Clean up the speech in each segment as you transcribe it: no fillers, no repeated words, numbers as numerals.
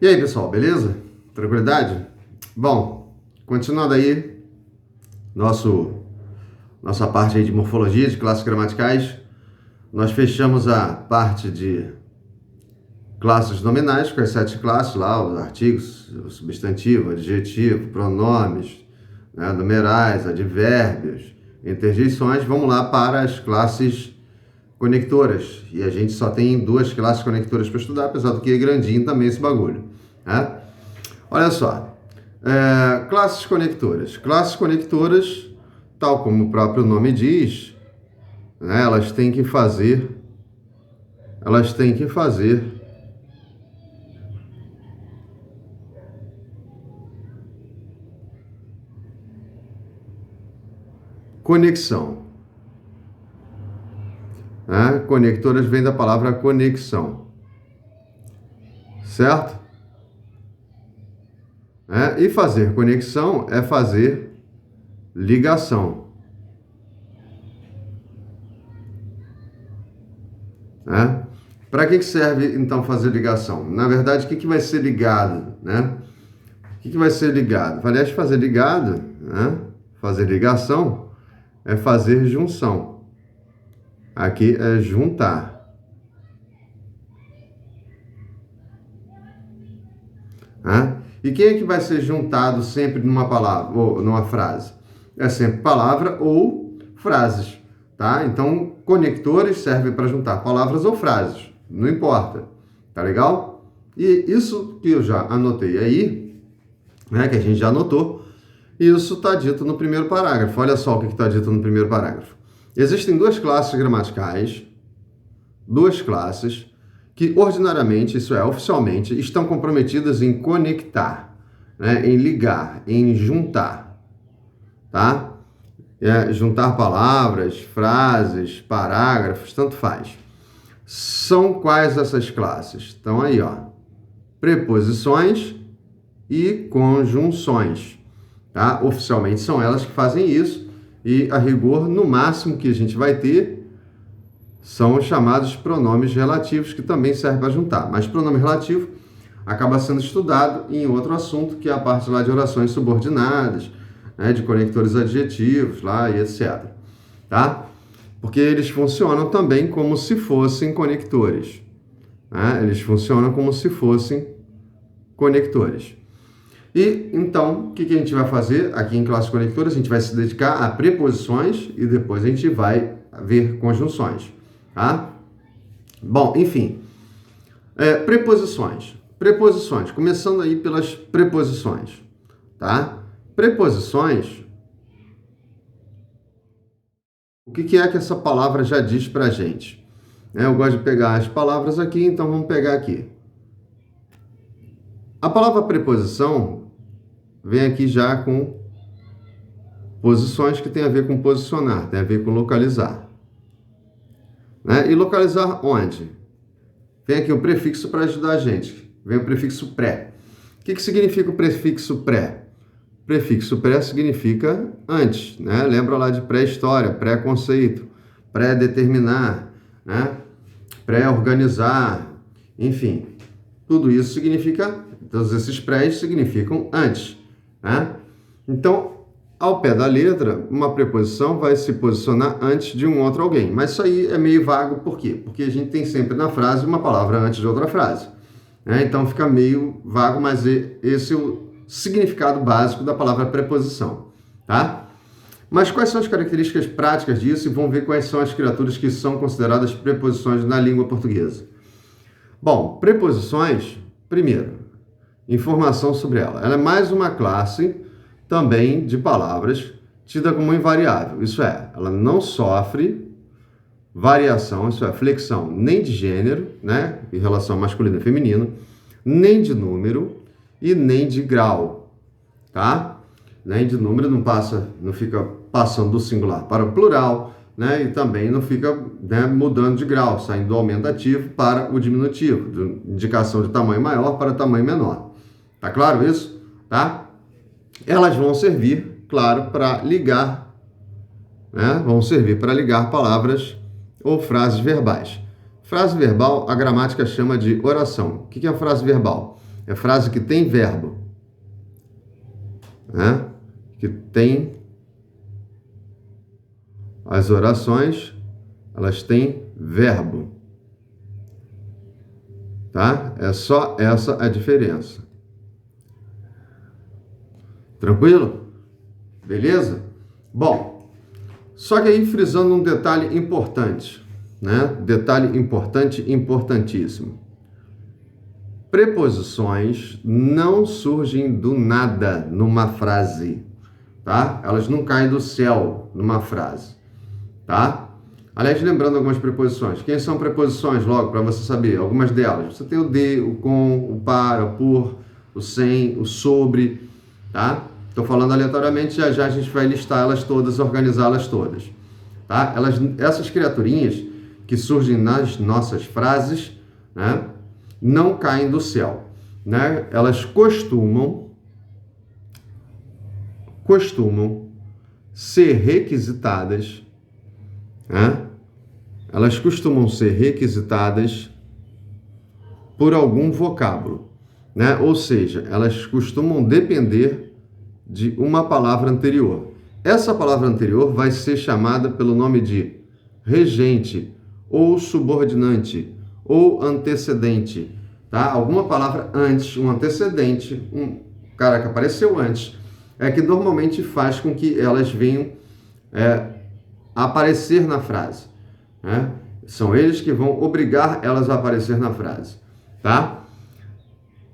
E aí, pessoal, beleza? Tranquilidade? Bom, continuando aí nossa parte aí de morfologia, de classes gramaticais, nós fechamos a parte de classes nominais, com as 7 classes lá, os artigos, o substantivo, adjetivo, pronomes, né, numerais, advérbios, interjeições. Vamos lá para as classes conectoras. E a gente só tem 2 classes conectoras para estudar, apesar do que é grandinho também esse bagulho, né? Olha só, classes conectoras. Classes conectoras, tal como o próprio nome diz, né, elas têm que fazer conexão. Né? Conectoras vem da palavra conexão, certo? E fazer conexão é fazer ligação. Para que serve, então, fazer ligação? Na verdade, o que vai ser ligado? Né? O que vai ser ligado? Aliás, fazer ligado, né? Fazer ligação é fazer junção. Aqui é juntar. E quem é que vai ser juntado sempre numa palavra ou numa frase? É sempre palavra ou frases, tá? Então, conectores servem para juntar palavras ou frases, não importa, tá legal? E isso que eu já anotei aí, né, que a gente já anotou, isso está dito no primeiro parágrafo. Olha só o que está dito no primeiro parágrafo. Existem 2 classes gramaticais, 2 classes, que ordinariamente, isso é, oficialmente, estão comprometidas em conectar, né, em ligar, em juntar, tá? Juntar palavras, frases, parágrafos, tanto faz. São quais essas classes? Estão aí, ó. Preposições e conjunções, tá? Oficialmente são elas que fazem isso e, a rigor, no máximo que a gente vai ter são os chamados pronomes relativos, que também servem para juntar. Mas pronome relativo acaba sendo estudado em outro assunto, que é a parte lá de orações subordinadas, né, de conectores adjetivos lá e etc. Tá? Porque eles funcionam também como se fossem conectores. Né? Eles funcionam como se fossem conectores. E, então, o que a gente vai fazer aqui em classes conectoras? A gente vai se dedicar a preposições e depois a gente vai ver conjunções. Tá? Bom, enfim, preposições. Preposições, começando aí pelas preposições, tá? Preposições, o que é que essa palavra já diz pra gente? Eu gosto de pegar as palavras aqui, então vamos pegar aqui. A palavra preposição vem aqui já com posições que tem a ver com posicionar, tem a ver com localizar. Né? E localizar onde? Vem aqui o prefixo para ajudar a gente. Vem o prefixo pré. O que significa o prefixo pré? Prefixo pré significa antes, né? Lembra lá de pré-história, pré-conceito, pré-determinar, né? Pré-organizar, enfim. Tudo isso significa, todos esses prés significam antes, né? Então, ao pé da letra, uma preposição vai se posicionar antes de um outro alguém. Mas isso aí é meio vago, por quê? Porque a gente tem sempre na frase uma palavra antes de outra frase. Então fica meio vago, mas esse é o significado básico da palavra preposição. Tá? Mas quais são as características práticas disso? E vamos ver quais são as criaturas que são consideradas preposições na língua portuguesa. Bom, preposições, primeiro, informação sobre ela. Ela é mais uma classe também de palavras tida como invariável. Isso é, ela não sofre variação, isso é, flexão, nem de gênero, né, em relação a masculino e feminino, nem de número e nem de grau, tá? Nem de número não fica passando do singular para o plural, né, e também não fica, né, mudando de grau, saindo do aumentativo para o diminutivo, de indicação de tamanho maior para tamanho menor. Tá claro isso? Tá? Elas vão servir, claro, para ligar, né? Vão servir para ligar palavras ou frases verbais. Frase verbal, a gramática chama de oração. O que é a frase verbal? É frase que tem verbo, né? Que tem as orações, elas têm verbo, tá? É só essa a diferença. Tranquilo? Beleza? Bom, só que aí frisando um detalhe importante, né? Detalhe importante, importantíssimo. Preposições não surgem do nada numa frase, tá? Elas não caem do céu numa frase, tá? Aliás, lembrando algumas preposições. Quem são preposições, logo, para você saber? Algumas delas. Você tem o de, o com, o para, o por, o sem, o sobre, tá? Estou falando aleatoriamente, já já a gente vai listar elas todas, organizá-las todas, tá? Essas criaturinhas que surgem nas nossas frases, né, não caem do céu, né? Elas costumam ser requisitadas, né? Elas costumam ser requisitadas por algum vocábulo, né? Ou seja, elas costumam depender de uma palavra anterior. Essa palavra anterior vai ser chamada pelo nome de regente, ou subordinante, ou antecedente, tá? Alguma palavra antes, um antecedente, um cara que apareceu antes, é que normalmente faz com que elas venham aparecer na frase, né? São eles que vão obrigar elas a aparecer na frase, tá?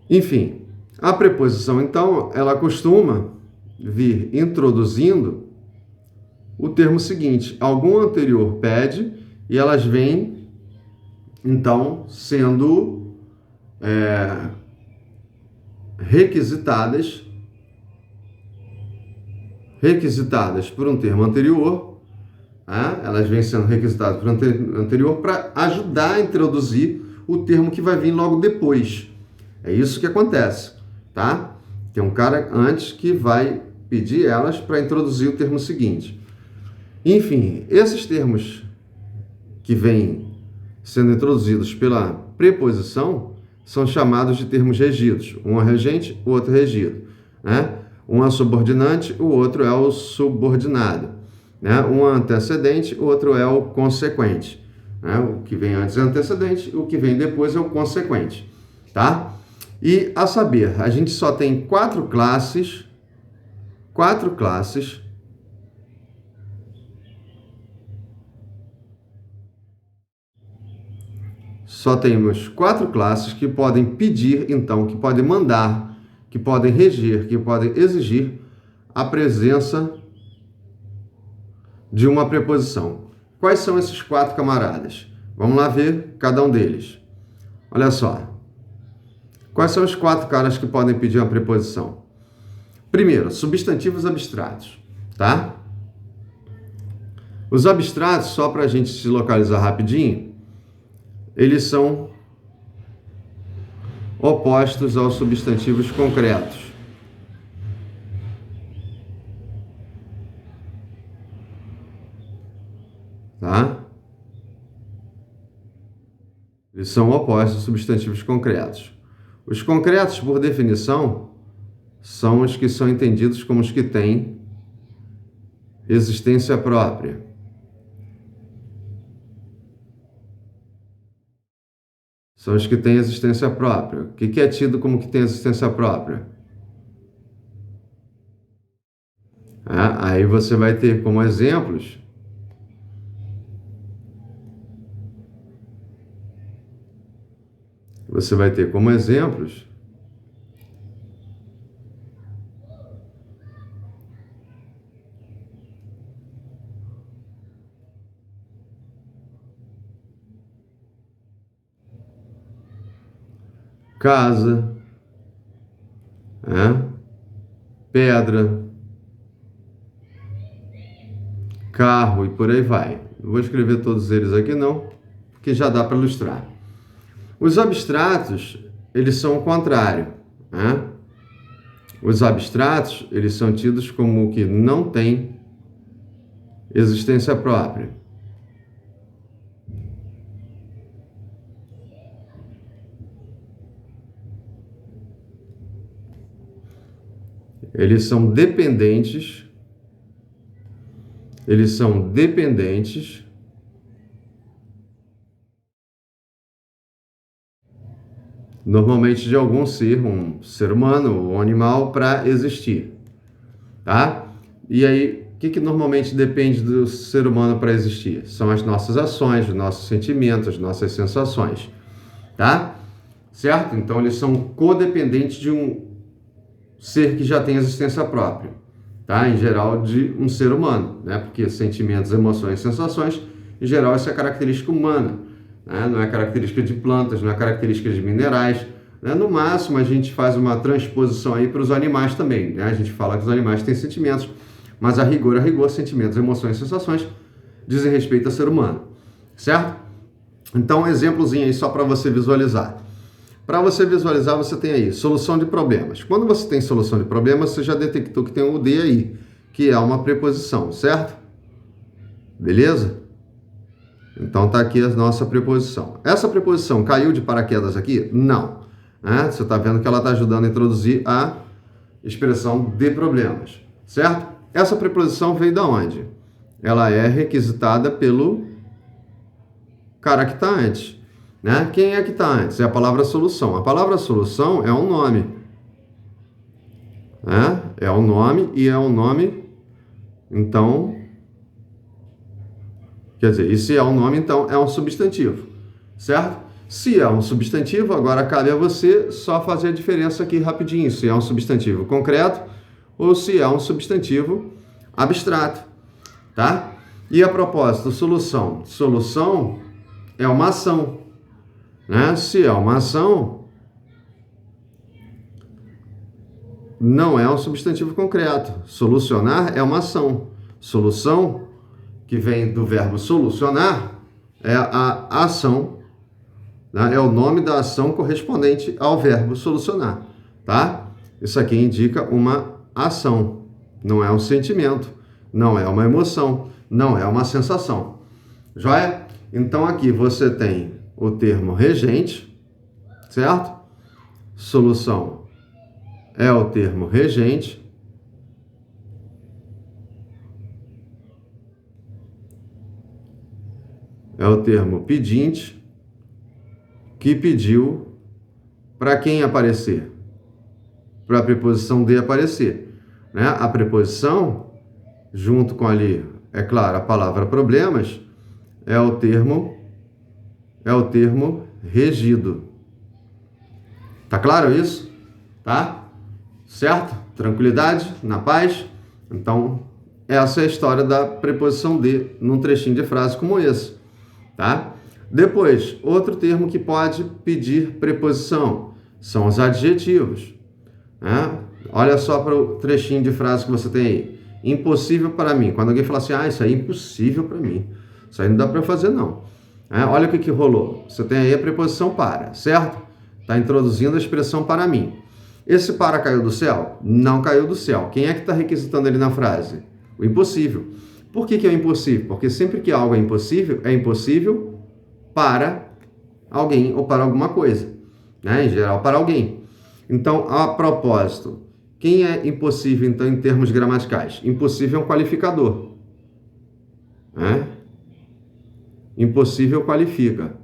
Enfim, a preposição, então, ela costuma vir introduzindo o termo seguinte: algum anterior pede, e elas vêm, então, sendo requisitadas por um termo anterior, né? Elas vêm sendo requisitadas por um termo anterior para ajudar a introduzir o termo que vai vir logo depois. É isso que acontece, tá? Tem um cara antes que vai pedir elas para introduzir o termo seguinte. Enfim, esses termos que vêm sendo introduzidos pela preposição são chamados de termos regidos. Um é regente, o outro é regido, né? Um é subordinante, o outro é o subordinado, né? Um é antecedente, o outro é o consequente, né? O que vem antes é o antecedente, o que vem depois é o consequente, tá? E a saber, a gente só tem quatro classes. Só temos quatro classes que podem pedir, então, que podem mandar, que podem reger, que podem exigir a presença de uma preposição. Quais são esses quatro camaradas? Vamos lá ver cada um deles. Olha só. Quais são os quatro caras que podem pedir uma preposição? Primeiro, substantivos abstratos, tá? Os abstratos, só para a gente se localizar rapidinho, eles são opostos aos substantivos concretos. Tá? Eles são opostos aos substantivos concretos. Os concretos, por definição, são os que são entendidos como os que têm existência própria. São os que têm existência própria. O que é tido como que tem existência própria? Aí você vai ter como exemplos casa, pedra, carro e por aí vai. Não vou escrever todos eles aqui não, porque já dá para ilustrar. Os abstratos, eles são o contrário, né? Os abstratos, eles são tidos como o que não tem existência própria. Eles são dependentes normalmente de algum ser, um ser humano ou animal, para existir, tá? E aí, o que normalmente depende do ser humano para existir? São as nossas ações, os nossos sentimentos, as nossas sensações, tá? Certo? Então, eles são codependentes de um ser que já tem existência própria, tá? Em geral, de um ser humano, né? Porque sentimentos, emoções, sensações, em geral, isso é característica humana, né? Não é característica de plantas, não é característica de minerais, né? No máximo, a gente faz uma transposição aí para os animais também, né? A gente fala que os animais têm sentimentos, mas a rigor, sentimentos, emoções, sensações dizem respeito ao ser humano, certo? Então, um exemplozinho aí só para você visualizar. Para você visualizar, você tem aí solução de problemas. Quando você tem solução de problemas, você já detectou que tem um D aí, que é uma preposição, certo? Beleza? Então tá aqui a nossa preposição. Essa preposição caiu de paraquedas aqui? Não. Né? Você está vendo que ela está ajudando a introduzir a expressão de problemas, certo? Essa preposição veio da onde? Ela é requisitada pelo cara que está antes. Né? Quem é que está antes? É a palavra solução. A palavra solução é um nome. Né? É um nome e é um nome, então... Quer dizer, e se é um nome, então é um substantivo. Certo? Se é um substantivo, agora cabe a você só fazer a diferença aqui rapidinho. Se é um substantivo concreto ou se é um substantivo abstrato. Tá? E a propósito, solução. Solução é uma ação. Né? Se é uma ação, não é um substantivo concreto. Solucionar é uma ação. Solução, que vem do verbo solucionar, é a ação, né? É o nome da ação correspondente ao verbo solucionar. Tá? Isso aqui indica uma ação, não é um sentimento, não é uma emoção, não é uma sensação. Joia? Então aqui você tem o termo regente, certo? Solução é o termo regente. É o termo pedinte, que pediu para quem aparecer? Para a preposição de aparecer. Né? A preposição, junto com ali, é claro, a palavra problemas, é o termo regido. Tá claro isso? Tá? Certo? Tranquilidade? Na paz? Então, essa é a história da preposição de num trechinho de frase como esse. Tá? Depois, outro termo que pode pedir preposição são os adjetivos. Né? Olha só para o trechinho de frase que você tem aí. Impossível para mim. Quando alguém fala assim, isso aí é impossível para mim. Isso aí não dá para fazer, não. Olha o que rolou. Você tem aí a preposição para, certo? Está introduzindo a expressão para mim. Esse para caiu do céu? Não caiu do céu. Quem é que está requisitando ele na frase? O impossível. Por que é impossível? Porque sempre que algo é impossível para alguém ou para alguma coisa. Né? Em geral, para alguém. Então, a propósito, quem é impossível, então, em termos gramaticais? Impossível é um qualificador. Né? Impossível qualifica.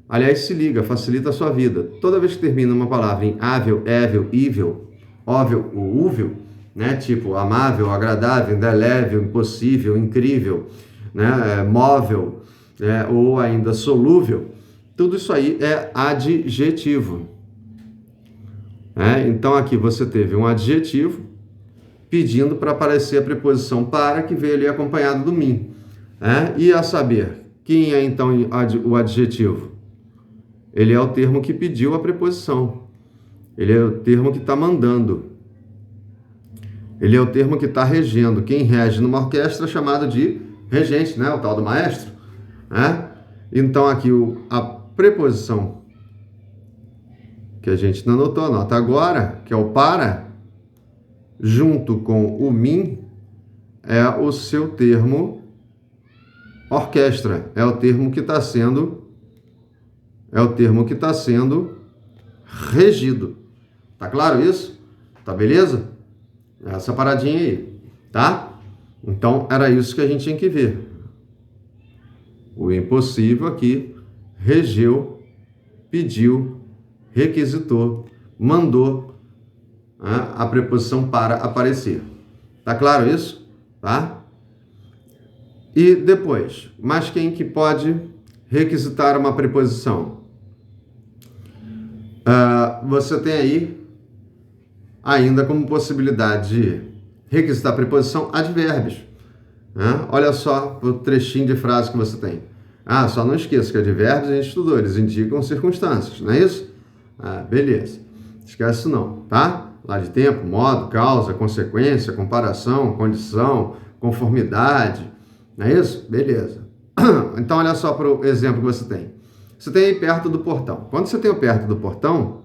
Aliás, se liga, facilita a sua vida. Toda vez que termina uma palavra em ável, ével, ível, óvel ou úvel, né? Tipo amável, agradável, indelével, impossível, incrível, né? Móvel, né? Ou ainda solúvel, tudo isso aí é adjetivo. Então aqui você teve um adjetivo pedindo para aparecer a preposição para, que veio ali acompanhado do mim. E a saber, quem é então o adjetivo? Ele é o termo que pediu a preposição. Ele é o termo que está mandando. Ele é o termo que está regendo. Quem rege numa orquestra é chamado de regente, né? O tal do maestro. Então aqui a preposição que a gente não anotou, anota agora, que é o para, junto com o mim, é o seu termo orquestra. É o termo que está sendo regido. Tá claro isso? Tá beleza? Essa paradinha aí, tá? Então, era isso que a gente tinha que ver. O impossível aqui regeu, pediu, requisitou, mandou, né, a preposição para aparecer. Tá claro isso? Tá? E depois, mas quem que pode requisitar uma preposição? Você tem aí ainda como possibilidade de requisitar a preposição advérbios. Né? Olha só o trechinho de frase que você tem. Só não esqueça que advérbios a gente estudou, eles indicam circunstâncias, não é isso? Beleza. Esquece isso não, tá? Lá de tempo, modo, causa, consequência, comparação, condição, conformidade, não é isso? Beleza. Então, olha só para o exemplo que você tem. Você tem aí perto do portão. Quando você tem o perto do portão,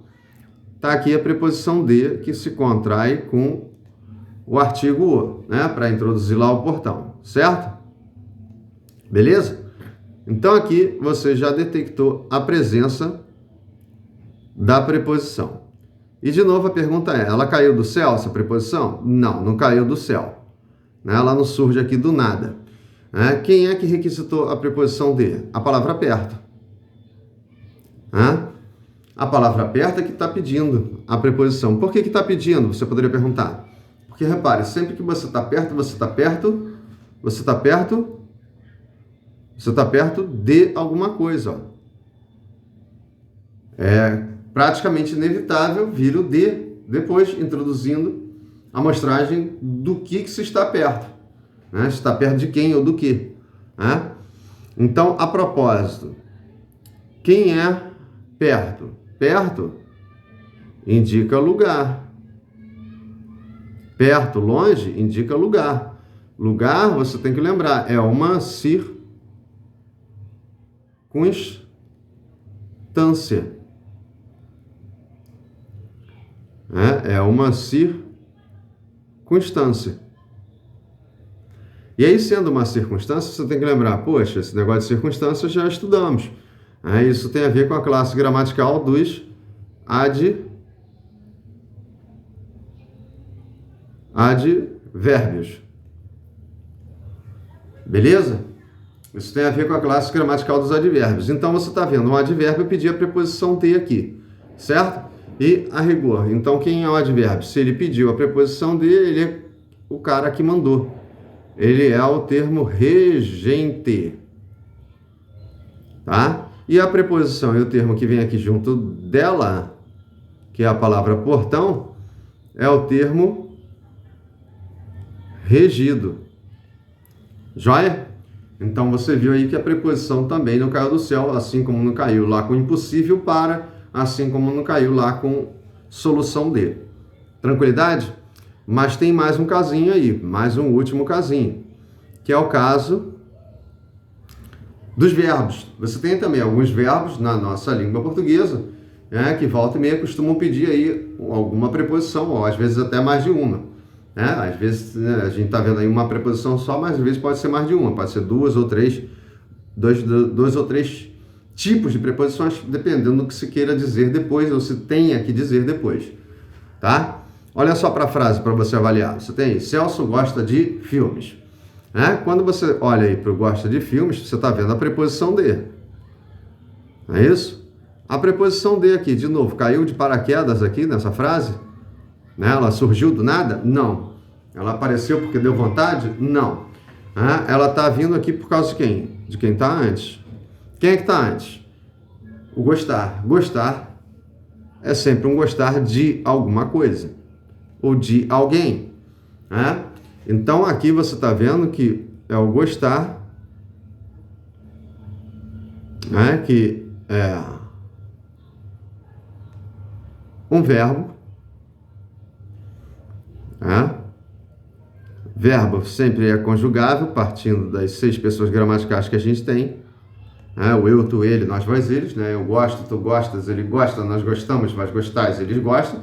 está aqui a preposição de, que se contrai com o artigo o, né? Para introduzir lá o portão, certo? Beleza? Então, aqui você já detectou a presença da preposição. E, de novo, a pergunta é, ela caiu do céu, essa preposição? Não, não caiu do céu. Ela não surge aqui do nada. Quem é que requisitou a preposição de? A palavra perto. A palavra perto é que está pedindo a preposição. Por que está pedindo? Você poderia perguntar. Porque, repare, sempre que você está perto, você está perto de alguma coisa. Ó. É praticamente inevitável vir o de, depois introduzindo a amostragem do que se está perto. Se está perto de quem ou do que. Então, a propósito, quem é perto? Perto indica lugar. Perto, longe, indica lugar. Lugar, você tem que lembrar, é uma circunstância. É uma circunstância. E aí, sendo uma circunstância, você tem que lembrar, poxa, esse negócio de circunstância já estudamos. Isso tem a ver com a classe gramatical dos advérbios. Beleza? Isso tem a ver com a classe gramatical dos advérbios. Então, você está vendo um advérbio pedir a preposição de aqui, certo? E a rigor. Então, quem é o advérbio? Se ele pediu a preposição de, ele é o cara que mandou. Ele é o termo regente. Tá? E a preposição e o termo que vem aqui junto dela, que é a palavra portão, é o termo regido. Joia? Então, você viu aí que a preposição também não caiu do céu, assim como não caiu lá com impossível para, assim como não caiu lá com solução de. Tranquilidade? Mas tem mais um casinho aí, mais um último casinho, que é o caso dos verbos. Você tem também alguns verbos na nossa língua portuguesa, que volta e meia costumam pedir aí alguma preposição, ou às vezes até mais de uma. Às vezes a gente está vendo aí uma preposição só, mas às vezes pode ser mais de uma, pode ser duas ou três, dois ou três tipos de preposições, dependendo do que se queira dizer depois, ou se tenha que dizer depois. Tá? Olha só para a frase para você avaliar. Você tem, Celso gosta de filmes. Quando você olha aí para o gosta de filmes, você está vendo a preposição de. Não é isso? A preposição de aqui, de novo, caiu de paraquedas aqui nessa frase? Ela surgiu do nada? Não. Ela apareceu porque deu vontade? Não. Ela está vindo aqui por causa de quem? De quem está antes. Quem é que está antes? O gostar. Gostar é sempre um gostar de alguma coisa. Ou de alguém. Então, aqui você está vendo que é o gostar, que é um verbo. Verbo sempre é conjugável, partindo das 6 pessoas gramaticais que a gente tem. O eu, tu, ele, nós, vós, eles. Eu gosto, tu gostas, ele gosta, nós gostamos, vós gostais, eles gostam.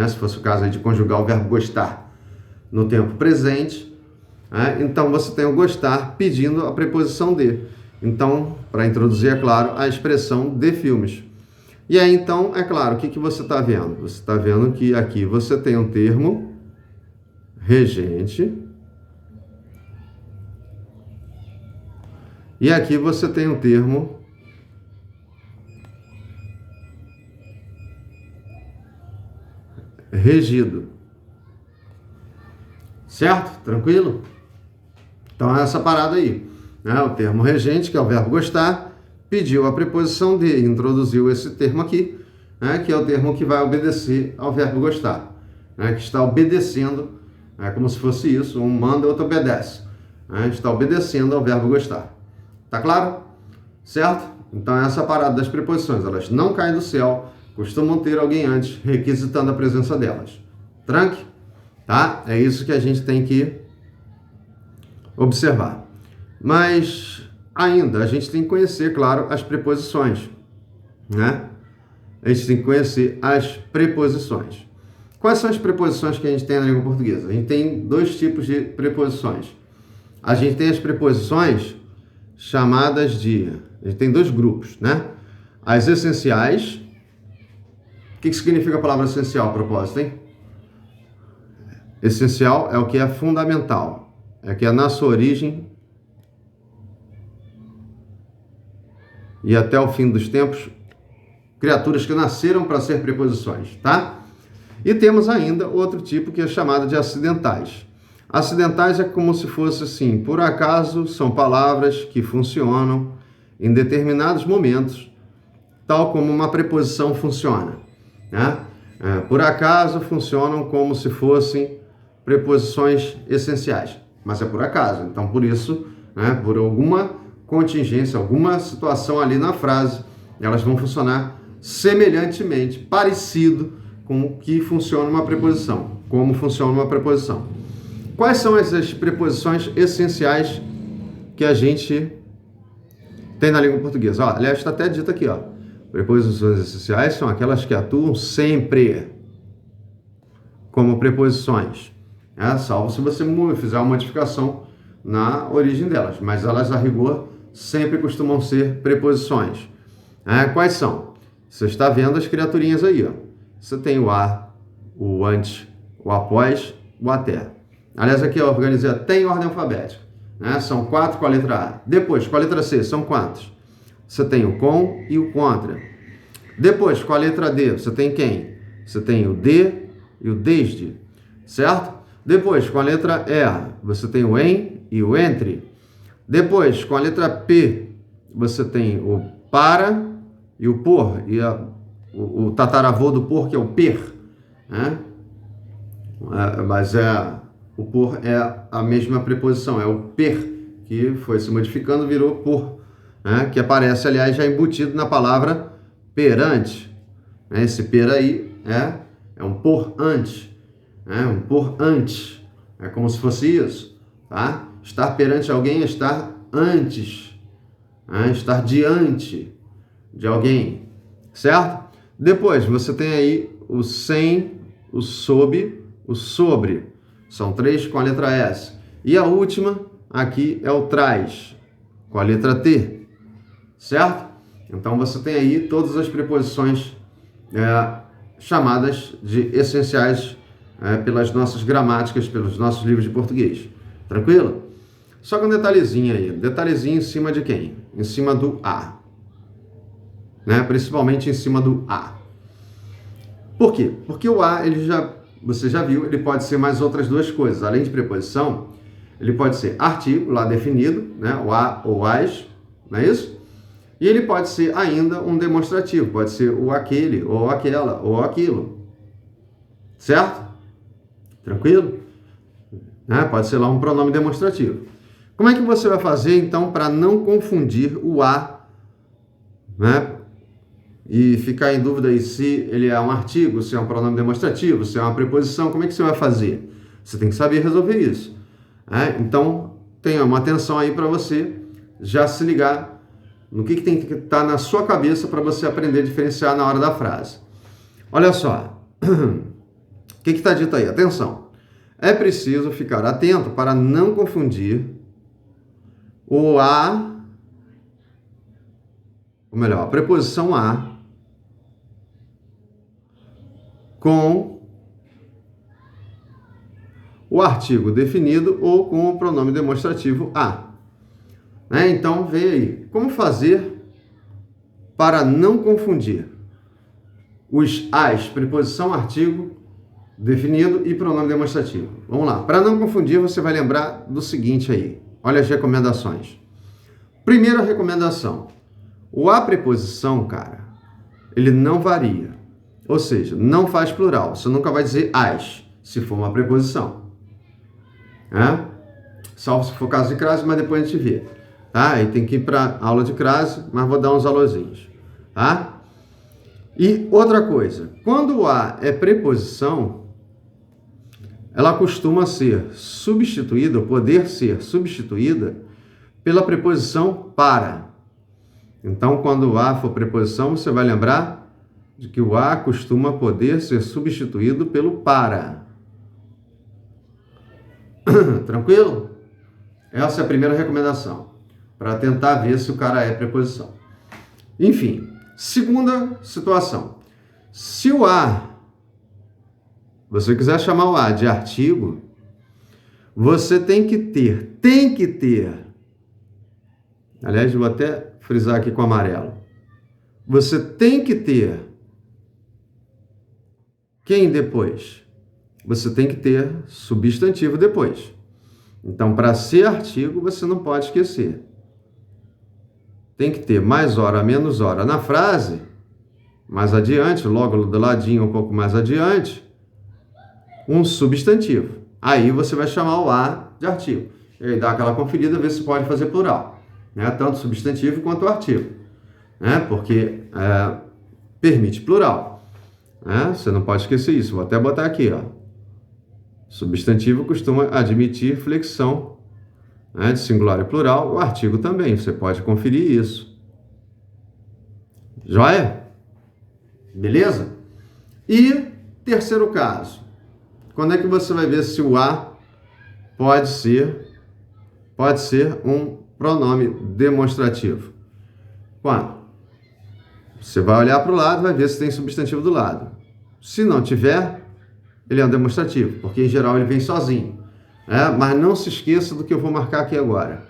Se fosse o caso aí de conjugar o verbo gostar no tempo presente. Então, você tem o gostar pedindo a preposição de. Então, para introduzir, é claro, a expressão de filmes. E aí, então, é claro, o que você está vendo? Você está vendo que aqui você tem um termo regente. E aqui você tem o termo regido. Certo? Tranquilo? Então é essa parada aí, né? O termo regente, que é o verbo gostar, pediu a preposição de, introduziu esse termo aqui, né? Que é o termo que vai obedecer ao verbo gostar, né? Que está obedecendo, é como se fosse isso, um manda, outro obedece, né? Está obedecendo ao verbo gostar. Tá claro? Certo? Então é essa parada das preposições, elas não caem do céu, costumam ter alguém antes requisitando a presença delas. Tranque? Tá? É isso que a gente tem que observar. Mas ainda a gente tem que conhecer, claro, as preposições, né? A gente tem que conhecer as preposições. Quais são as preposições que a gente tem na língua portuguesa? A gente tem dois tipos de preposições. A gente tem as preposições chamadas de... A gente tem dois grupos, né? As essenciais. O que significa a palavra essencial, a propósito, hein? Essencial é o que é fundamental. É que é na sua origem e até o fim dos tempos, criaturas que nasceram para ser preposições, tá? E temos ainda outro tipo que é chamado de acidentais. Acidentais é como se fosse assim, por acaso são palavras que funcionam em determinados momentos, tal como uma preposição funciona, né? Por acaso funcionam como se fossem preposições essenciais, mas é por acaso, então por isso, né, por alguma contingência, alguma situação ali na frase, elas vão funcionar semelhantemente, parecido com o que funciona uma preposição, como funciona uma preposição. Quais são essas preposições essenciais que a gente tem na língua portuguesa? Ó, aliás, está até dito aqui, ó. Preposições essenciais são aquelas que atuam sempre como preposições, salvo se você fizer uma modificação na origem delas, mas elas, a rigor, sempre costumam ser preposições. Quais são? Você está vendo as criaturinhas aí, ó. Você tem o a, o antes, o após, o até. Aliás, aqui eu organizei até em ordem alfabética, né? São 4 com a letra A. Depois, com a letra C, são quantos? Você tem o com e o contra. Depois, com a letra D, você tem quem? Você tem o de e o desde, certo? Depois, com a letra E, você tem o em e o entre. Depois, com a letra P, você tem o para e o por, e o tataravô do por, que é o per, né? Mas o por é a mesma preposição, é o per, que foi se modificando, virou por, né? Que aparece, aliás, já embutido na palavra perante. Esse per aí é um por antes, um por antes, é como se fosse isso, tá? Estar perante alguém é estar antes, estar diante de alguém, certo? Depois você tem aí o sem, o sob, o sobre, são 3 com a letra S. E a última aqui é o traz, com a letra T, certo? Então você tem aí todas as preposições chamadas de essenciais pelas nossas gramáticas, pelos nossos livros de português. Tranquilo? Só que um detalhezinho aí. Detalhezinho em cima de quem? Em cima do A. Né? Principalmente em cima do A. Por quê? Porque o A, você já viu, ele pode ser mais outras duas coisas. Além de preposição, ele pode ser artigo, lá definido, né? O a ou as, não é isso? E ele pode ser ainda um demonstrativo, pode ser o aquele, ou aquela, ou aquilo. Certo? Tranquilo? Pode ser lá um pronome demonstrativo. Como é que você vai fazer, então, para não confundir o a, né? E ficar em dúvida aí se ele é um artigo, se é um pronome demonstrativo, se é uma preposição, como é que você vai fazer? Você tem que saber resolver isso. Então, tenha uma atenção aí para você já se ligar no que tem que estar na sua cabeça para você aprender a diferenciar na hora da frase. Olha só, o que está dito aí? Atenção. É preciso ficar atento para não confundir o a, ou melhor, a preposição a com o artigo definido ou com o pronome demonstrativo a. Né? Então, vê aí, como fazer para não confundir os as, preposição, artigo definido e pronome demonstrativo. Vamos lá. Para não confundir, você vai lembrar do seguinte aí. Olha as recomendações. Primeira recomendação. O a preposição, cara, ele não varia. Ou seja, não faz plural. Você nunca vai dizer as, se for uma preposição. Salvo se for caso de crase, mas depois a gente vê. Tá? Aí tem que ir para aula de crase, mas vou dar uns alôzinhos. Tá? E outra coisa, quando o a é preposição, ela costuma ser substituída, ou poder ser substituída, pela preposição para. Então, quando o a for preposição, você vai lembrar de que o a costuma poder ser substituído pelo para. Tranquilo? Essa é a primeira recomendação, para tentar ver se o cara é preposição. Enfim, segunda situação. Se o a, você quiser chamar o a de artigo, você tem que ter, aliás, vou até frisar aqui com amarelo, você tem que ter quem depois? Você tem que ter substantivo depois. Então, para ser artigo, você não pode esquecer. Tem que ter mais hora, menos hora na frase, mais adiante, logo do ladinho, um pouco mais adiante, um substantivo. Aí você vai chamar o a de artigo. E aí dá aquela conferida, ver se pode fazer plural. Né? Tanto substantivo quanto artigo. Né? Porque permite plural. Né? Você não pode esquecer isso. Vou até botar aqui, ó. Substantivo costuma admitir flexão, né, de singular e plural. O artigo também, você pode conferir isso. Joia? Beleza? E terceiro caso. Quando é que você vai ver se o a pode ser um pronome demonstrativo? Quando? Você vai olhar para o lado e vai ver se tem substantivo do lado. Se não tiver, ele é um demonstrativo, porque em geral ele vem sozinho. Mas não se esqueça do que eu vou marcar aqui agora.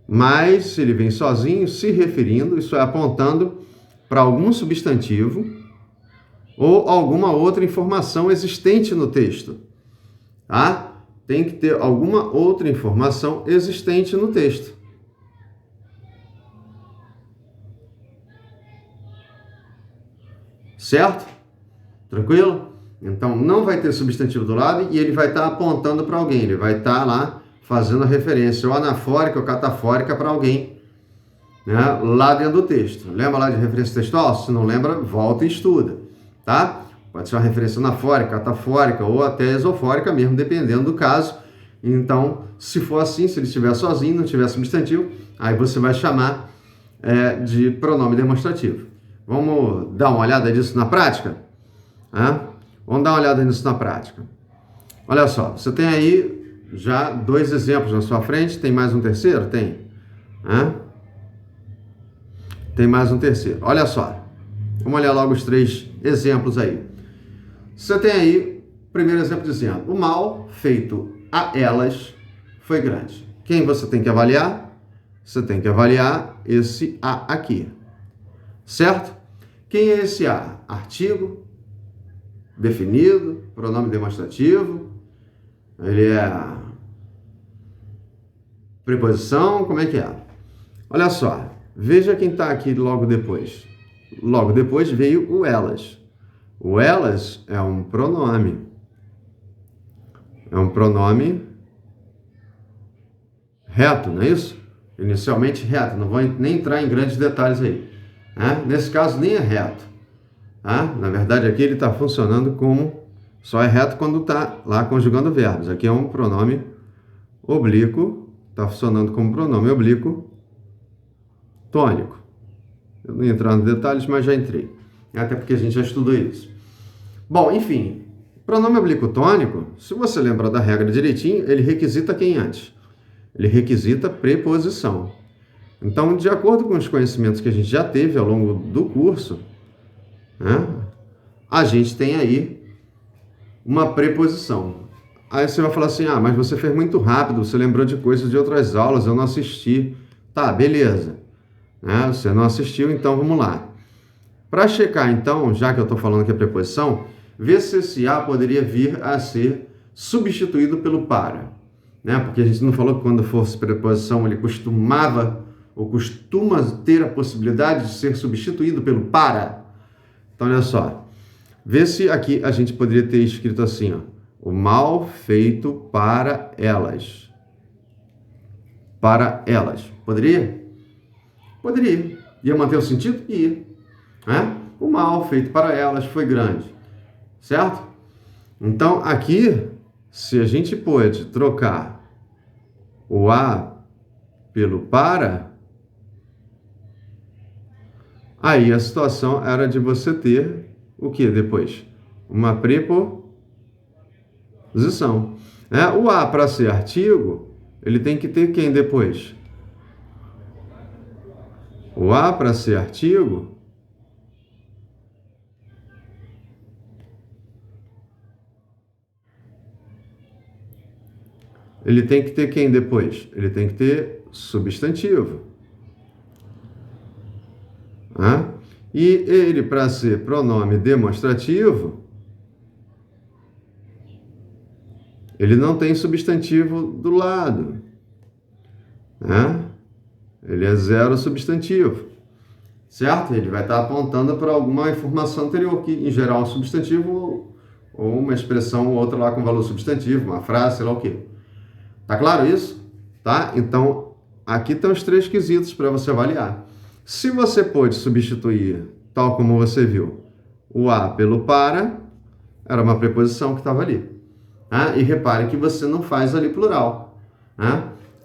Mas se ele vem sozinho, se referindo, isso é apontando para algum substantivo ou alguma outra informação existente no texto. Tá? Tem que ter alguma outra informação existente no texto. Certo? Tranquilo? Então, não vai ter substantivo do lado e ele vai estar apontando para alguém. Ele vai estar lá fazendo a referência ou anafórica ou catafórica para alguém, né, lá dentro do texto. Lembra lá de referência textual? Se não lembra, volta e estuda. Tá? Pode ser uma referência anafórica, catafórica ou até esofórica mesmo, dependendo do caso. Então, se for assim, se ele estiver sozinho, não tiver substantivo, aí você vai chamar de pronome demonstrativo. Vamos dar uma olhada nisso na prática? Vamos dar uma olhada nisso na prática. Olha só, você tem aí já 2 exemplos na sua frente. Tem mais um terceiro? Tem. Tem mais um terceiro. Olha só. Vamos olhar logo os 3 exemplos aí. Você tem aí, primeiro exemplo dizendo: o mal feito a elas foi grande. Quem você tem que avaliar? Você tem que avaliar esse a aqui. Certo? Quem é esse a? Artigo definido, pronome demonstrativo, ele é preposição, como é que é? Olha só, veja quem está aqui logo depois. Logo depois veio o elas. O elas é um pronome. É um pronome reto, não é isso? Inicialmente reto, não vou nem entrar em grandes detalhes aí. Nesse caso nem é reto. Na verdade, aqui ele está funcionando como... Só é reto quando está lá conjugando verbos. Aqui é um pronome oblíquo. Está funcionando como pronome oblíquo tônico. Eu não ia entrar nos detalhes, mas já entrei. Até porque a gente já estudou isso. Bom, enfim. Pronome oblíquo tônico, se você lembrar da regra direitinho, ele requisita quem antes? Ele requisita preposição. Então, de acordo com os conhecimentos que a gente já teve ao longo do curso, a gente tem aí uma preposição. Aí você vai falar assim, ah, mas você fez muito rápido, você lembrou de coisas de outras aulas, eu não assisti. Tá, beleza. Né? Você não assistiu, então vamos lá. Para checar, então, já que eu estou falando que é preposição, ver se esse a poderia vir a ser substituído pelo para. Né? Porque a gente não falou que quando fosse preposição ele costumava ou costuma ter a possibilidade de ser substituído pelo para. Então, olha só. Vê se aqui a gente poderia ter escrito assim, ó, o mal feito para elas. Para elas. Poderia? Poderia. Ia manter o sentido? Ia. Né? O mal feito para elas foi grande. Certo? Então, aqui, se a gente pôde trocar o a pelo para, aí a situação era de você ter o que depois? Uma preposição. O a, para ser artigo, ele tem que ter quem depois? O a, para ser artigo, ele tem que ter quem depois? Ele tem que ter substantivo. E ele, para ser pronome demonstrativo, ele não tem substantivo do lado. Ele é zero substantivo. Certo? Ele vai estar apontando para alguma informação anterior, que em geral é um substantivo ou uma expressão ou outra lá com valor substantivo, uma frase, sei lá o quê. Tá claro isso? Tá? Então, aqui estão os 3 quesitos para você avaliar. Se você pôde substituir, tal como você viu, o a pelo para, era uma preposição que estava ali. E repare que você não faz ali plural.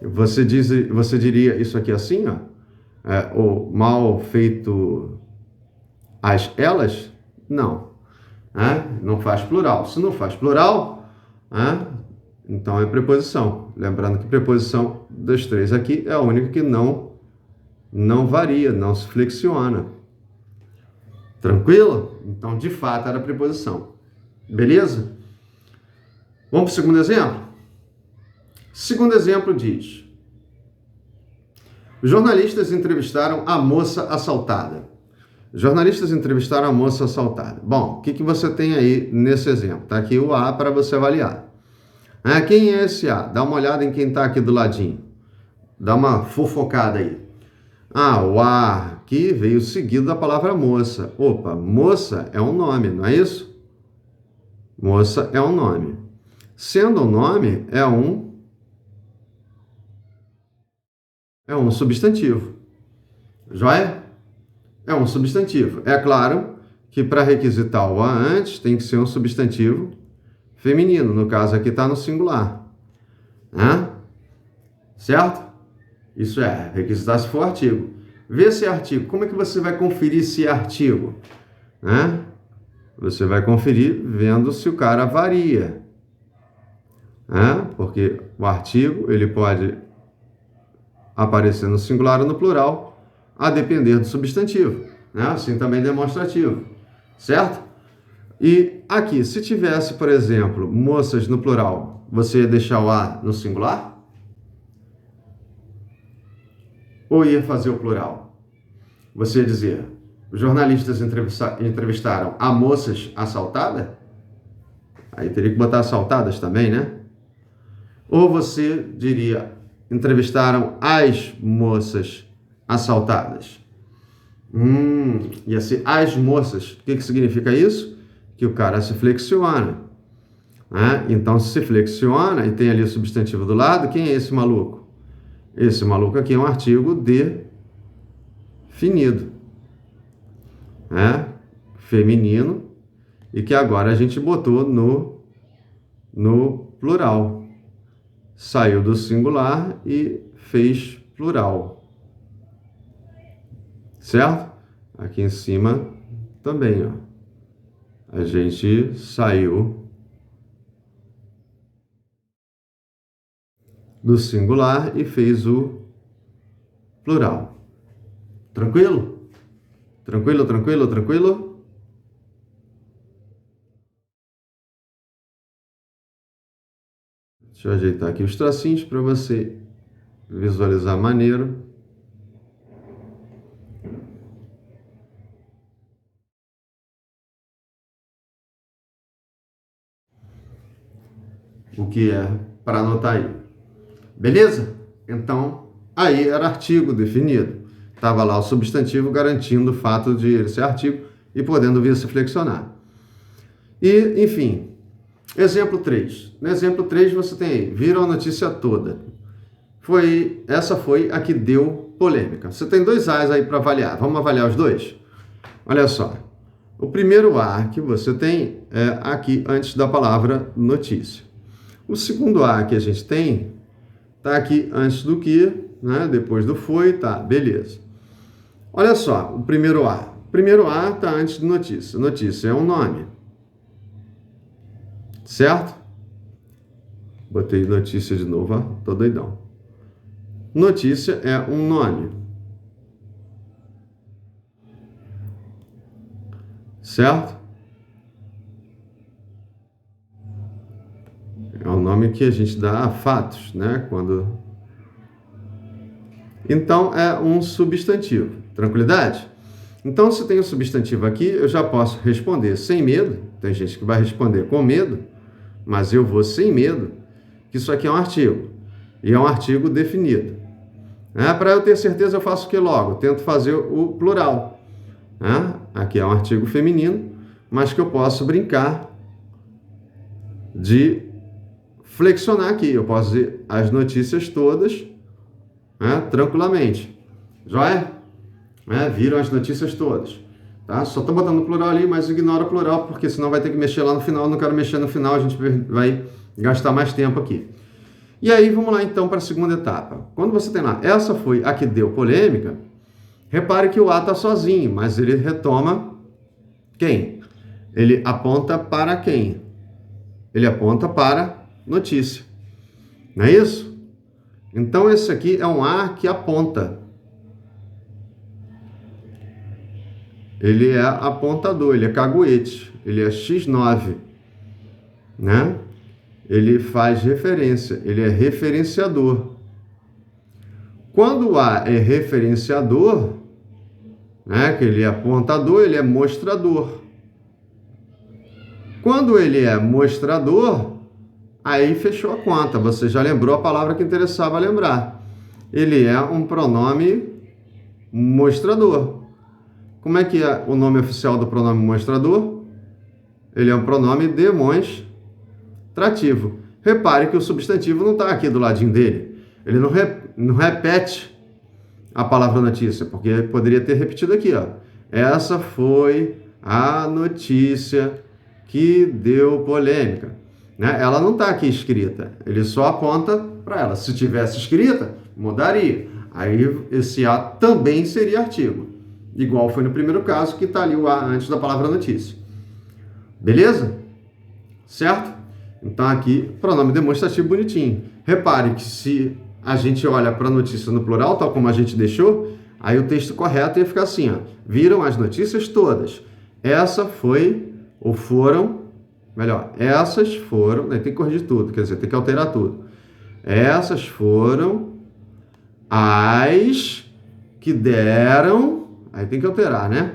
Você diria isso aqui assim, ó, o mal feito às elas? Não. Não faz plural. Se não faz plural, então é preposição. Lembrando que preposição das 3 aqui é a única que não varia, não se flexiona. Tranquilo? Então, de fato, era preposição. Beleza? Vamos para o segundo exemplo? Segundo exemplo diz: os jornalistas entrevistaram a moça assaltada. Jornalistas entrevistaram a moça assaltada. Bom, o que você tem aí nesse exemplo? Está aqui o a para você avaliar. Quem é esse a? Dá uma olhada em quem está aqui do ladinho. Dá uma fofocada aí. O a aqui veio seguido da palavra moça. Opa, moça é um nome, não é isso? Moça é um nome. Sendo um nome, é um substantivo. Joia? É um substantivo. É claro que para requisitar o a antes tem que ser um substantivo feminino. No caso aqui está no singular. Certo? Isso é, requisitar se for artigo. Vê se é artigo. Como é que você vai conferir se é artigo? Você vai conferir vendo se o cara varia. Porque o artigo ele pode aparecer no singular ou no plural, a depender do substantivo. Assim também demonstrativo. Certo? E aqui, se tivesse, por exemplo, moças no plural, você ia deixar o a no singular? Ou ia fazer o plural? Você ia dizer, os jornalistas entrevistaram a moças assaltadas? Aí teria que botar assaltadas também, né? Ou você diria, entrevistaram as moças assaltadas? Ia ser as moças. O que significa isso? Que o cara se flexiona. Então, se flexiona e tem ali o substantivo do lado, quem é esse maluco? Esse maluco aqui é um artigo definido. Feminino, e que agora a gente botou no plural. Saiu do singular e fez plural. Certo? Aqui em cima também, ó. A gente saiu do singular e fez o plural. Tranquilo? Tranquilo, tranquilo, tranquilo? Deixa eu ajeitar aqui os tracinhos para você visualizar maneiro. O que é para anotar aí. Beleza? Então, aí era artigo definido. Estava lá o substantivo garantindo o fato de ele ser artigo e podendo vir a se flexionar. E, enfim, exemplo 3. No exemplo 3 você tem aí, viram a notícia toda. Essa foi a que deu polêmica. Você tem 2 A's aí para avaliar. Vamos avaliar os dois? Olha só. O primeiro A que você tem é aqui antes da palavra notícia. O segundo A que a gente tem está aqui antes do que, né? Depois do foi, tá, beleza. Olha só, o primeiro A. O primeiro A está antes de notícia. Notícia é um nome. Certo? Botei notícia de novo, ó, tô doidão. Notícia é um nome. Certo? É o nome que a gente dá a fatos, né? Então, é um substantivo. Tranquilidade? Então, se tem um substantivo aqui, eu já posso responder sem medo. Tem gente que vai responder com medo, mas eu vou sem medo, que isso aqui é um artigo. E é um artigo definido. Para eu ter certeza, eu faço o que logo? Tento fazer o plural. Aqui é um artigo feminino, mas que eu posso brincar de flexionar aqui. Eu posso dizer as notícias todas, tranquilamente. Joia? Viram as notícias todas. Tá? Só estou botando o plural ali, mas ignora o plural, porque senão vai ter que mexer lá no final. Eu não quero mexer no final, a gente vai gastar mais tempo aqui. E aí, vamos lá então para a segunda etapa. Quando você tem lá, essa foi a que deu polêmica, repare que o A está sozinho, mas ele retoma quem? Ele aponta para quem? Ele aponta para notícia. Não é isso? Então, esse aqui é um A que aponta. Ele é apontador, ele é caguete, ele é X9, né? Ele faz referência, ele é referenciador. Quando o A é referenciador, né, que ele é apontador, ele é mostrador. Quando ele é mostrador, aí fechou a conta, você já lembrou a palavra que interessava lembrar. Ele é um pronome mostrador. Como é que é o nome oficial do pronome mostrador? Ele é um pronome demonstrativo. Repare que o substantivo não está aqui do ladinho dele. Ele não repete a palavra notícia, porque poderia ter repetido aqui, ó. Essa foi a notícia que deu polêmica. Né? Ela não está aqui escrita. Ele só aponta para ela. Se tivesse escrita, mudaria. Aí esse A também seria artigo. Igual foi no primeiro caso, que está ali o A antes da palavra notícia. Beleza? Certo? Então aqui, pronome demonstrativo bonitinho. Repare que se a gente olha para a notícia no plural, tal como a gente deixou, aí o texto correto ia ficar assim, ó. Viram as notícias todas. Essa foi, ou foram, melhor, essas foram, né, tem que corrigir tudo, quer dizer, tem que alterar tudo. Essas foram as que deram, aí tem que alterar, né?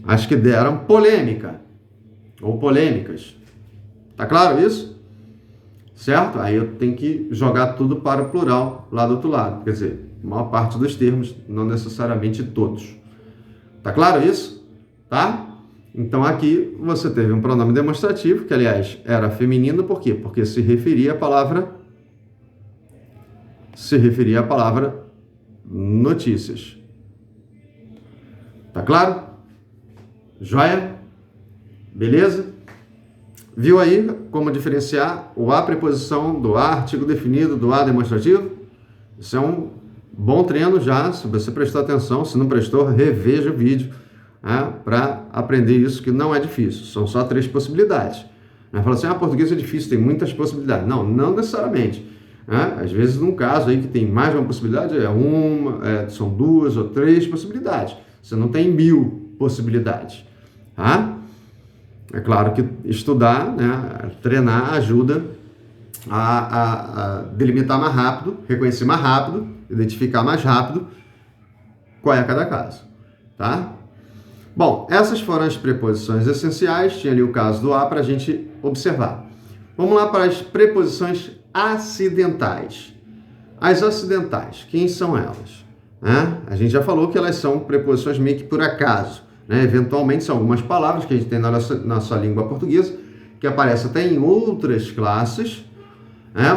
As que deram polêmica, ou polêmicas. Tá claro isso? Certo? Aí eu tenho que jogar tudo para o plural lá do outro lado. Quer dizer, a maior parte dos termos, não necessariamente todos. Tá claro isso? Tá? Então aqui você teve um pronome demonstrativo, que aliás era feminino, por quê? Porque se referia à palavra notícias. Tá claro? Joia? Beleza? Viu aí como diferenciar o A preposição do A artigo definido do A demonstrativo? Isso é um bom treino já, se você prestou atenção. Se não prestou, reveja o vídeo, né, para aprender isso, que não é difícil. São só 3 possibilidades. Fala assim, português é difícil, tem muitas possibilidades. Não, não necessariamente. Às vezes, num caso aí que tem mais de uma possibilidade, são 2 ou 3 possibilidades. Você não tem 1000 possibilidades. Tá? É claro que estudar, né, treinar ajuda a delimitar mais rápido, reconhecer mais rápido, identificar mais rápido qual é cada caso, tá? Bom, essas foram as preposições essenciais, tinha ali o caso do a para a gente observar. Vamos lá para as preposições acidentais. As acidentais, quem são elas? A gente já falou que elas são preposições meio que por acaso, né? Eventualmente são algumas palavras que a gente tem na nossa língua portuguesa, que aparecem até em outras classes,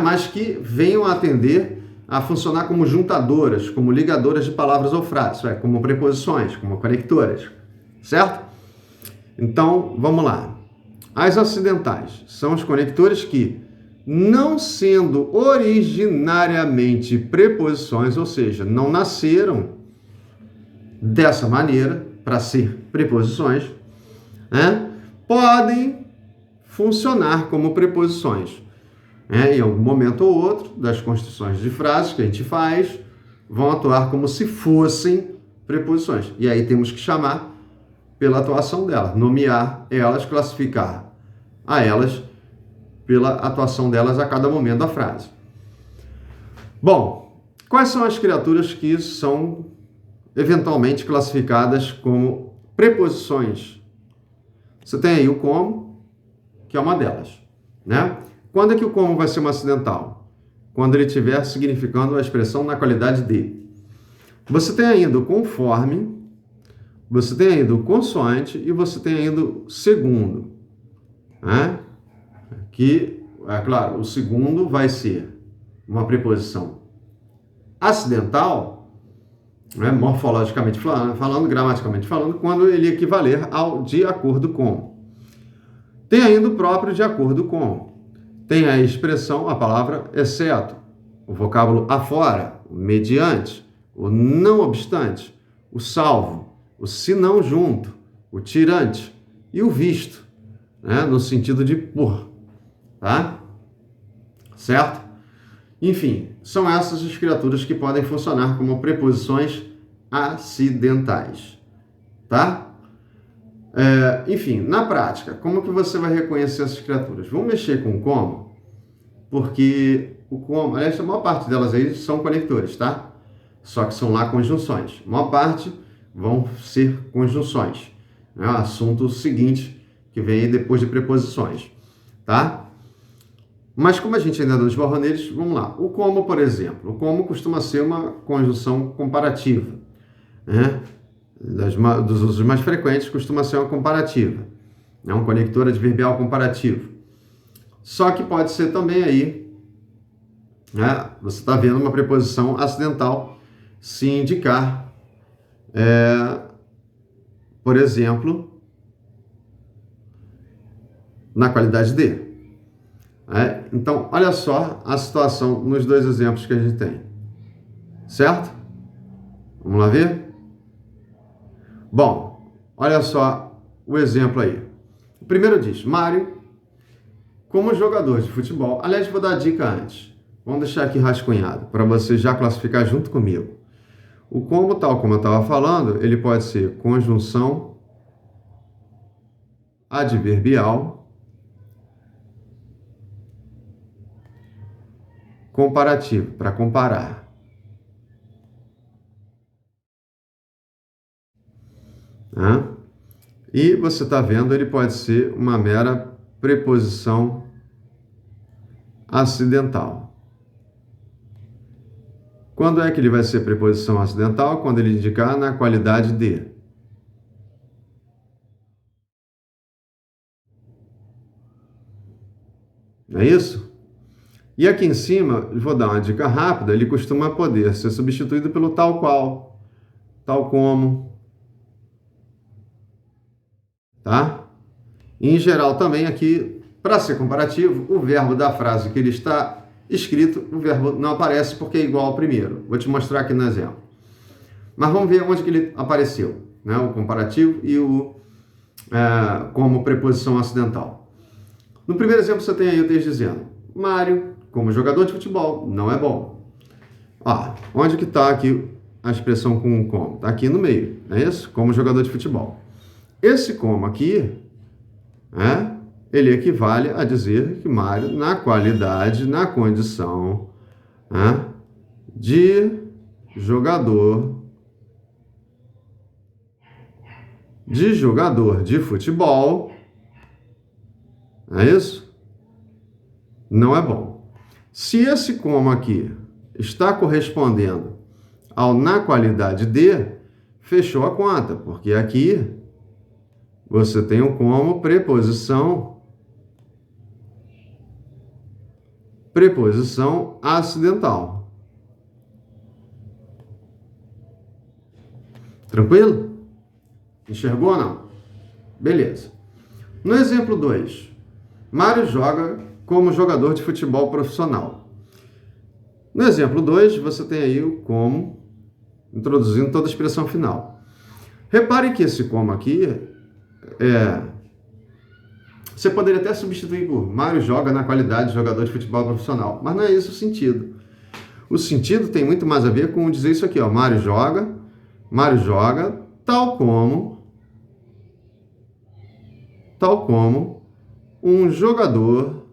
mas que venham a atender a funcionar como juntadoras, como ligadoras de palavras ou frases, como preposições, como conectoras, certo? Então, vamos lá. As acidentais são os conectores que, não sendo originariamente preposições, ou seja, não nasceram dessa maneira para ser preposições, podem funcionar como preposições. Em algum momento ou outro, das construções de frases que a gente faz, vão atuar como se fossem preposições. E aí temos que chamar pela atuação delas, nomear elas, classificar a elas pela atuação delas a cada momento da frase. Bom, quais são as criaturas que são eventualmente classificadas como preposições? Você tem aí o como, que é uma delas, né? Quando é que o como vai ser um acidental? Quando ele estiver significando a expressão na qualidade de. Você tem ainda o conforme, você tem ainda o consoante e você tem ainda o segundo, que, é claro, o segundo vai ser uma preposição acidental, morfologicamente falando, gramaticalmente falando, quando ele equivaler ao de acordo com. Tem ainda o próprio de acordo com. Tem a expressão, a palavra exceto, o vocábulo afora, o mediante, o não obstante, o salvo, o se não junto, o tirante e o visto, no sentido de por, tá? Certo? Enfim, são essas as criaturas que podem funcionar como preposições acidentais, tá? Enfim, na prática, como que você vai reconhecer essas criaturas? Vamos mexer com o como, porque o como, aliás, a maior parte delas aí são conectores, tá? Só que são lá conjunções. A maior parte vão ser conjunções. É o assunto seguinte que vem aí depois de preposições, tá? Mas como a gente ainda não esbarrou neles, vamos lá. O como, por exemplo, o como costuma ser uma conjunção comparativa, dos usos mais frequentes costuma ser uma comparativa, um conector adverbial comparativo. Só que pode ser também aí, você está vendo uma preposição acidental se indicar, por exemplo, na qualidade de. Então, olha só a situação nos dois exemplos que a gente tem, certo? Vamos lá ver? Bom, olha só o exemplo aí. O primeiro diz, Mário, como jogador de futebol... Aliás, vou dar a dica antes. Vamos deixar aqui rascunhado, para você já classificar junto comigo. O como, tal como eu estava falando, ele pode ser conjunção adverbial comparativo, para comparar. E você está vendo, ele pode ser uma mera preposição acidental. Quando é que ele vai ser preposição acidental? Quando ele indicar na qualidade de. Não é isso? E aqui em cima, vou dar uma dica rápida, ele costuma poder ser substituído pelo tal qual, tal como, tá? Em geral também aqui, para ser comparativo, o verbo da frase que ele está escrito, o verbo não aparece porque é igual ao primeiro. Vou te mostrar aqui no exemplo. Mas vamos ver onde que ele apareceu, o comparativo e o como preposição acidental. No primeiro exemplo você tem aí o texto dizendo, Mário, como jogador de futebol, não é bom. Onde que está aqui a expressão com o como? Está aqui no meio, não é isso? Como jogador de futebol. Esse como aqui, ele equivale a dizer que Mário, na qualidade, na condição, né, de jogador de futebol, é isso? Não é bom. Se esse como aqui está correspondendo ao na qualidade de, fechou a conta, porque aqui você tem o como preposição acidental. Tranquilo? Enxergou ou não? Beleza. No exemplo 2, Mário joga como jogador de futebol profissional. No exemplo 2, você tem aí o como, introduzindo toda a expressão final. Repare que esse como aqui, você poderia até substituir por Mário joga na qualidade de jogador de futebol profissional, mas não é esse o sentido. O sentido tem muito mais a ver com dizer isso aqui, ó, Mário joga tal como um jogador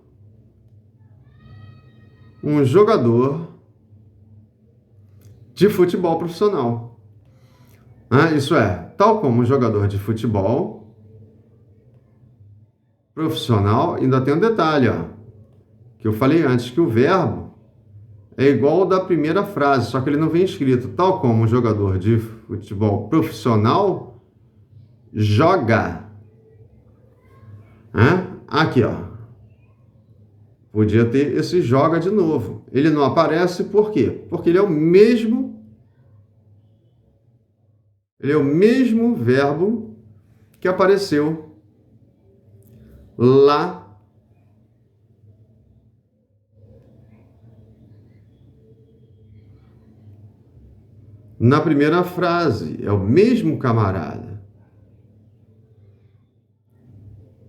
de futebol profissional. Isso é, tal como um jogador de futebol profissional, ainda tem um detalhe, ó, que eu falei antes, que o verbo é igual ao da primeira frase, só que ele não vem escrito, tal como um jogador de futebol profissional joga. Aqui, ó. Podia ter esse joga de novo. Ele não aparece por quê? Porque ele é o mesmo verbo que apareceu lá na primeira frase. É o mesmo camarada,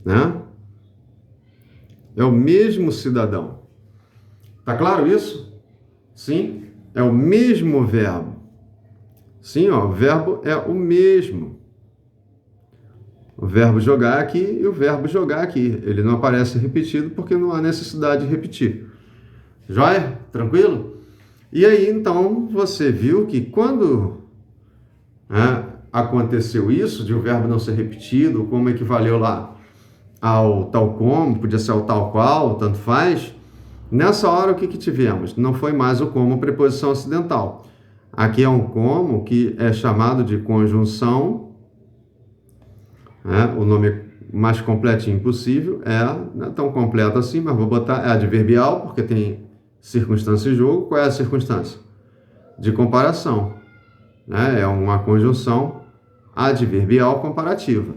né? É o mesmo cidadão. Tá claro isso? Sim, é o mesmo verbo. Sim, ó, o verbo é o mesmo. O verbo jogar aqui e o verbo jogar aqui. Ele não aparece repetido porque não há necessidade de repetir. Joia? Tranquilo? E aí, então, você viu que quando aconteceu isso, de o verbo não ser repetido, como equivaleu lá ao tal como, podia ser ao tal qual, tanto faz. Nessa hora, o que tivemos? Não foi mais o como preposição acidental. Aqui é um como que é chamado de conjunção, o nome mais completinho possível, não é tão completo assim, mas vou botar adverbial, porque tem circunstância em jogo. Qual é a circunstância? De comparação. É uma conjunção adverbial comparativa.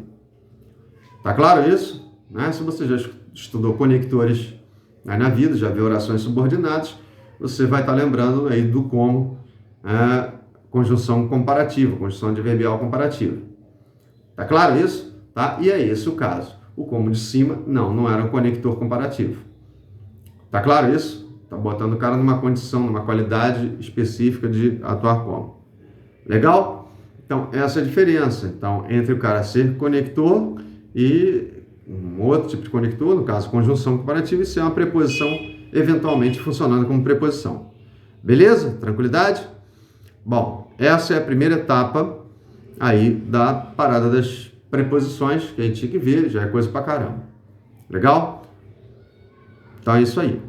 Tá claro isso? Se você já estudou conectores na vida, já viu orações subordinadas, você vai estar lembrando aí do como conjunção comparativa, conjunção adverbial comparativa. Tá claro isso? Tá? E é esse o caso. O como de cima, não era um conector comparativo. Tá claro isso? Tá botando o cara numa condição, numa qualidade específica de atuar como. Legal? Então, essa é a diferença entre o cara ser conector e um outro tipo de conector, no caso, conjunção comparativa, e ser uma preposição eventualmente funcionando como preposição. Beleza? Tranquilidade? Bom, essa é a primeira etapa aí da parada das preposições, que a gente tinha que ver, já é coisa pra caramba. Legal? Então é isso aí.